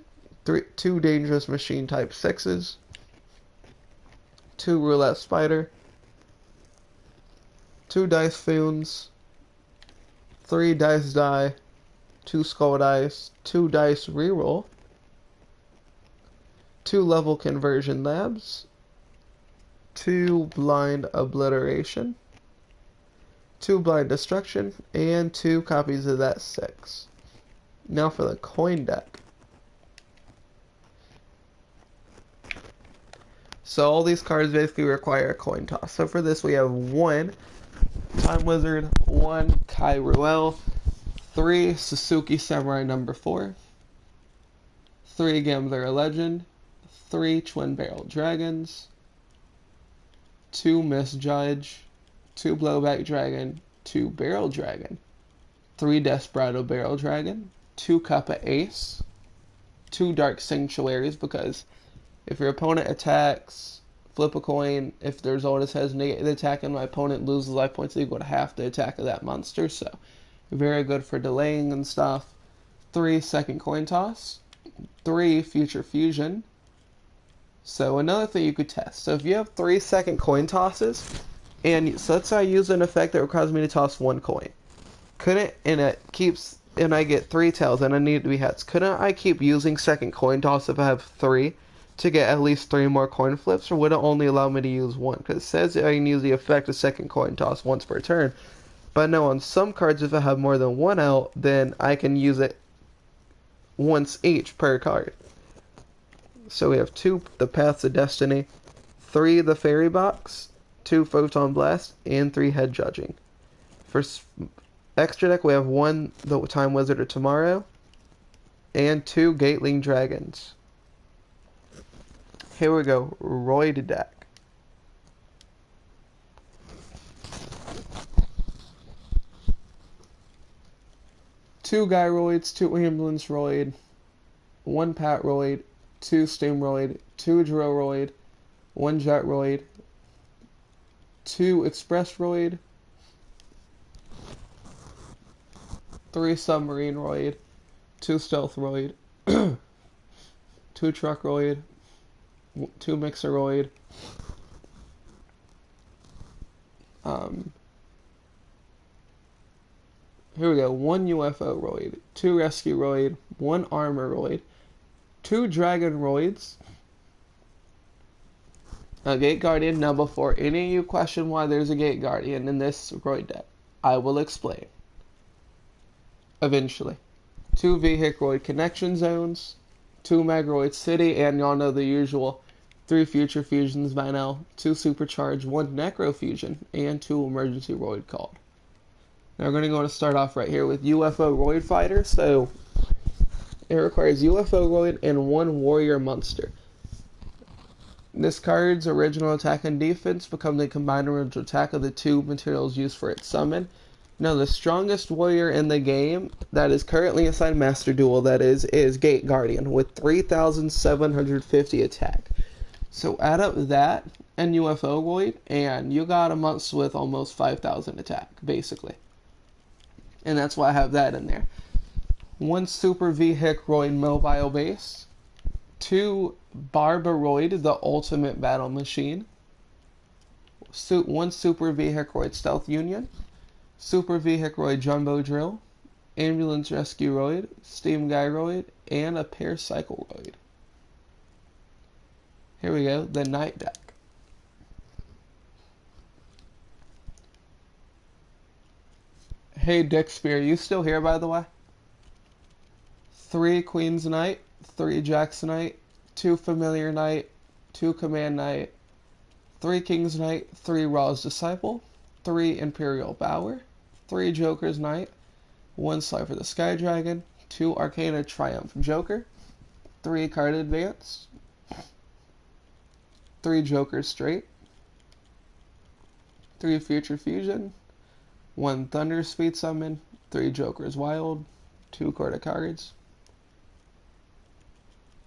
2 Dangerous Machine Type 6s, 2 Roulette Spider, 2 Dice Foons, 3 Dice Die, 2 Skull Dice, 2 Dice Reroll, 2 Level Conversion Labs, 2 Blind Obliteration, 2 Blind Destruction, and 2 copies of that 6. Now for the coin deck. So all these cards basically require a coin toss. So for this we have 1 Time Wizard, 1 Kai Ruel, 3 Suzuki Samurai number 4, 3 Gambler Legend, 3 Twin Barrel Dragons, 2 Misjudge, 2 Blowback Dragon, 2 Barrel Dragon, 3 Desperado Barrel Dragon, 2 Kappa Ace, 2 Dark Sanctuaries, because if your opponent attacks, flip a coin. If the result says negative attack and my opponent loses life points equal to half the attack of that monster, so very good for delaying and stuff. 3 Second Coin Toss, 3 Future Fusion, So another thing you could test. So if you have 3-second coin tosses, and so let's say I use an effect that requires me to toss one coin. Couldn't, and it keeps, and I get 3 tails, and I need it to be heads. Couldn't I keep using second coin toss if I have 3 to get at least 3 more coin flips, or would it only allow me to use 1? Because it says I can use the effect of second coin toss once per turn. But no, on some cards, if I have more than 1 out, then I can use it once each per card. So we have 2, the Paths of Destiny, 3, the Fairy Box, 2, Photon Blast, and 3, Head Judging. For extra deck, we have 1, the Time Wizard of Tomorrow, and 2, Gatling Dragons. Here we go, Roid deck. Two Gyroids, 2 Ambulance Roid, 1 Pat Roid, 2 Steam Roid, 2 Drill Roid, 1 Jet Roid, 2 Express Roid, 3 Submarine Roid, 2 Stealth Roid, 2 Truck Roid, 2 Mixer Roid, here we go, 1 UFO Roid, 2 Rescue Roid, 1 Armor Roid, 2 Dragon Roids, a Gate Guardian. Now before any of you question why there's a Gate Guardian in this Roid deck, I will explain. Eventually. 2 Vehicle Connection Zones, 2 Magroid City, and y'all know the usual 3 Future Fusions by now, 2 Supercharge, 1 Necro Fusion, and 2 Emergency Roid Called. Now we're going to start off right here with UFO Roid Fighter. So it requires UFO Roid and 1 Warrior Monster. This card's original attack and defense become the combined original attack of the 2 materials used for its summon. Now the strongest warrior in the game that is currently assigned Master Duel, that is Gate Guardian with 3,750 attack. So add up that and UFO Roid, and you got a monster with almost 5,000 attack, basically. And that's why I have that in there. 1 Super Vehicle Roid Mobile Base, 2 Barbaroid, the Ultimate Battle Machine, 1 Super Vehicle Roid Stealth Union, Super Vehicle Roid Jumbo Drill, Ambulance Rescue Roid, Steam Gyroid, and a Pair Cycle Roid. Here we go, the Night deck. Hey Dick Spear, you still here by the way? 3 Queen's Knight, 3 Jack's Knight, 2 Familiar Knight, 2 Command Knight, 3 King's Knight, 3 Raw's Disciple, 3 Imperial Bower, 3 Joker's Knight, 1 Cypher the Sky Dragon, 2 Arcana Triumph Joker, 3 Card Advance, 3 Joker Straight, 3 Future Fusion, 1 Thunder Speed Summon, 3 Joker's Wild, 2 Court Cards,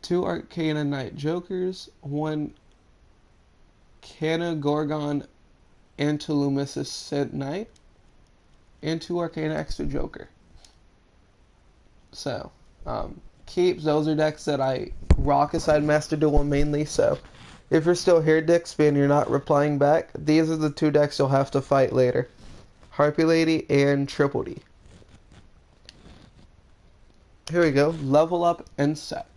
2 Arcana Knight Jokers, 1 Canna Gorgon Antilumisus Scent Knight, and 2 Arcana Extra Joker. So, keeps, those are decks that I rock aside Master Duel mainly, so if you're still here, Dixby, and you're not replying back, these are the 2 decks you'll have to fight later. Harpy Lady and Triple D. Here we go, Level Up Insect.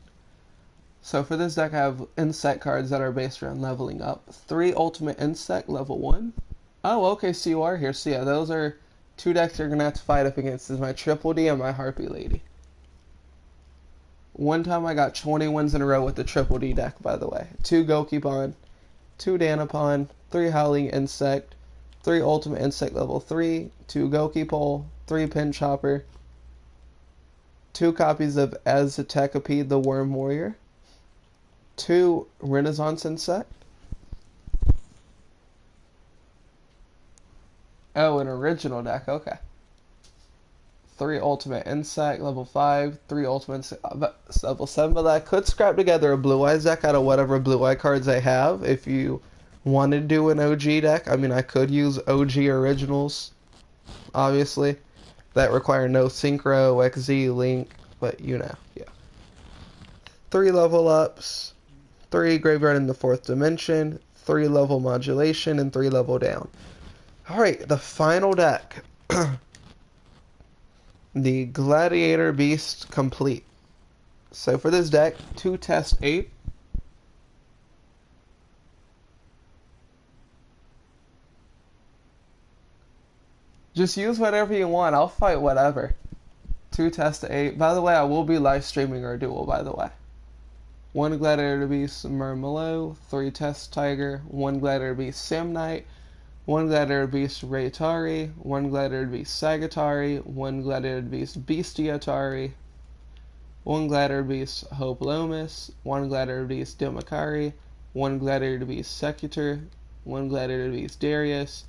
So for this deck I have Insect cards that are based around leveling up. 3 Ultimate Insect, level 1. Oh, okay, so you are here. So yeah, those are 2 decks you're going to have to fight up against. This is my Triple D and my Harpy Lady. One time I got 20 wins in a row with the Triple D deck, by the way. 2 Gokipon, 2 Danapon, 3 Howling Insect, 3 Ultimate Insect level 3, 2 Gokipole, 3 Pin Chopper, 2 copies of Aztecape the Worm Warrior, 2 Renaissance Insect. Oh, an original deck, okay. 3 Ultimate Insect, level 5, 3 Ultimate Insect, level 7, but I could scrap together a Blue Eyes deck out of whatever Blue Eye cards I have. If you want to do an OG deck, I mean, I could use OG originals, obviously, that require no Synchro, XZ, Link, but you know, yeah. 3 level ups, 3 graveyard in the 4th dimension, 3 level modulation, and 3 level down. Alright, the final deck. The Gladiator Beast Complete. So for this deck, 2 test 8. Just use whatever you want. I'll fight whatever. 2 test 8. By the way, I will be live streaming our duel, by the way. 1 Gladiator Beast Murmillo, 3 Test Tiger, 1 Gladiator Beast Samnite, 1 Gladiator Beast Raytari, 1 Gladiator Beast Sagatari, 1 Gladiator Beast Bestiatari, 1 Gladiator Beast Hope Lomas, 1 Gladiator Beast Demakari, 1 Gladiator Beast Secutor, 1 Gladiator Beast Darius,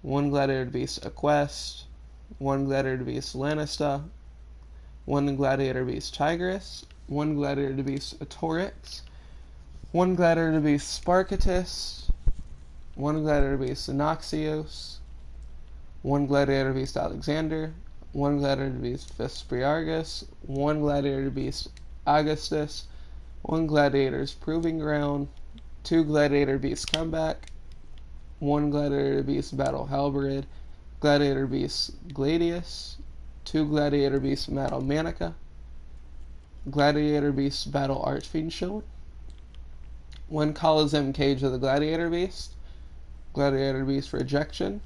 1 Gladiator Beast Equest, 1 Gladiator Beast Lanista, 1 Gladiator Beast Tigris, 1 Gladiator Beast Torix, 1 Gladiator Beast Sparkatus, 1 Gladiator Beast Noxios, 1 Gladiator Beast Alexander, 1 Gladiator Beast Vespriargus, 1 Gladiator Beast Augustus, 1 Gladiator's Proving Ground, 2 Gladiator Beast Comeback, 1 Gladiator Beast Battle Halberd, Gladiator Beast Gladius, 2 Gladiator Beast Battle Manica, Gladiator Beast Battle Archfiend Shield, 1 Coliseum Cage of the Gladiator Beast, Gladiator Beast Rejection,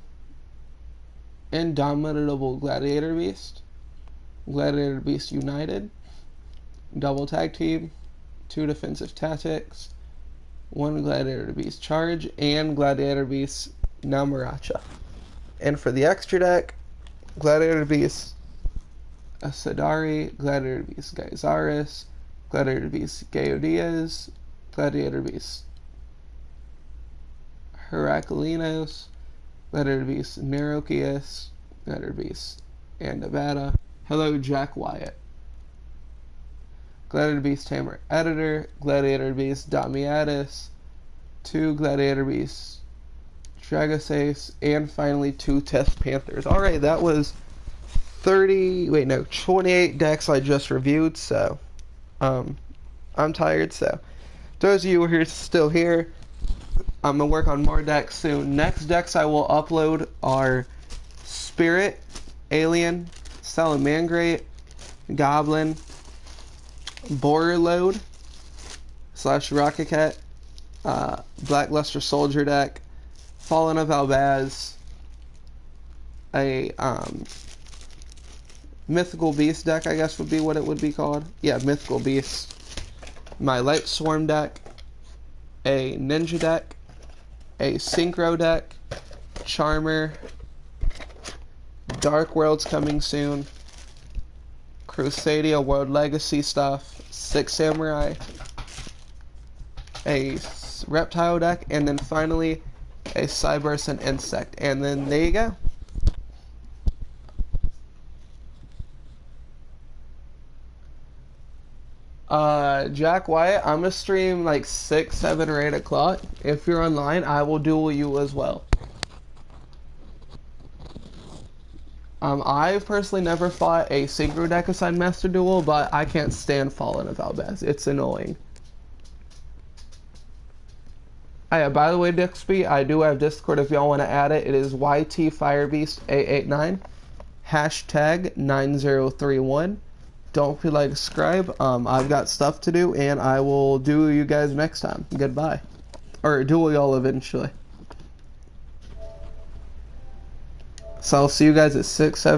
Indomitable Gladiator Beast, Gladiator Beast United, Double Tag Team, 2 Defensive Tactics, 1 Gladiator Beast Charge, and Gladiator Beast Namaracha. And for the extra deck, Gladiator Beast Asadari, Gladiator Beast Geysaris, Gladiator Beast Geodiaz, Gladiator Beast Heraclinos, Gladiator Beast Nerokius, Gladiator Beast Andavada. Hello, Jack Wyatt. Gladiator Beast Hammer Editor, Gladiator Beast Damiatis, 2 Gladiator Beast Dragosace, and finally 2 Test Panthers. Alright, that was 28 decks I just reviewed, so I'm tired, so those of you who are still here, I'm gonna work on more decks soon. Next decks I will upload are Spirit, Alien, Salamangreat, Goblin, Borerload / Rocket Cat, Blackluster Soldier deck, Fallen of Albaz, a Mythical Beast deck, I guess would be what it would be called. Yeah, Mythical Beast. My Light Swarm deck, a Ninja deck, a Synchro deck, Charmer, Dark World's coming soon, Crusadia World Legacy stuff, 6 Samurai, a Reptile deck, and then finally a Cyburst and Insect. And then there you go. Jack Wyatt, I'm gonna stream like 6, 7, or 8 o'clock. If you're online, I will duel you as well. I've personally never fought a Synchro deck assigned Master Duel, but I can't stand Fallen of Albaz. It's annoying. Oh, yeah, by the way, Dixby, I do have Discord if y'all want to add it. It is YTFirebeast889, hashtag 9031. Don't feel like subscribe. I've got stuff to do, and I will duel you guys next time. Goodbye. Or duel y'all eventually. So I'll see you guys at 6, 7.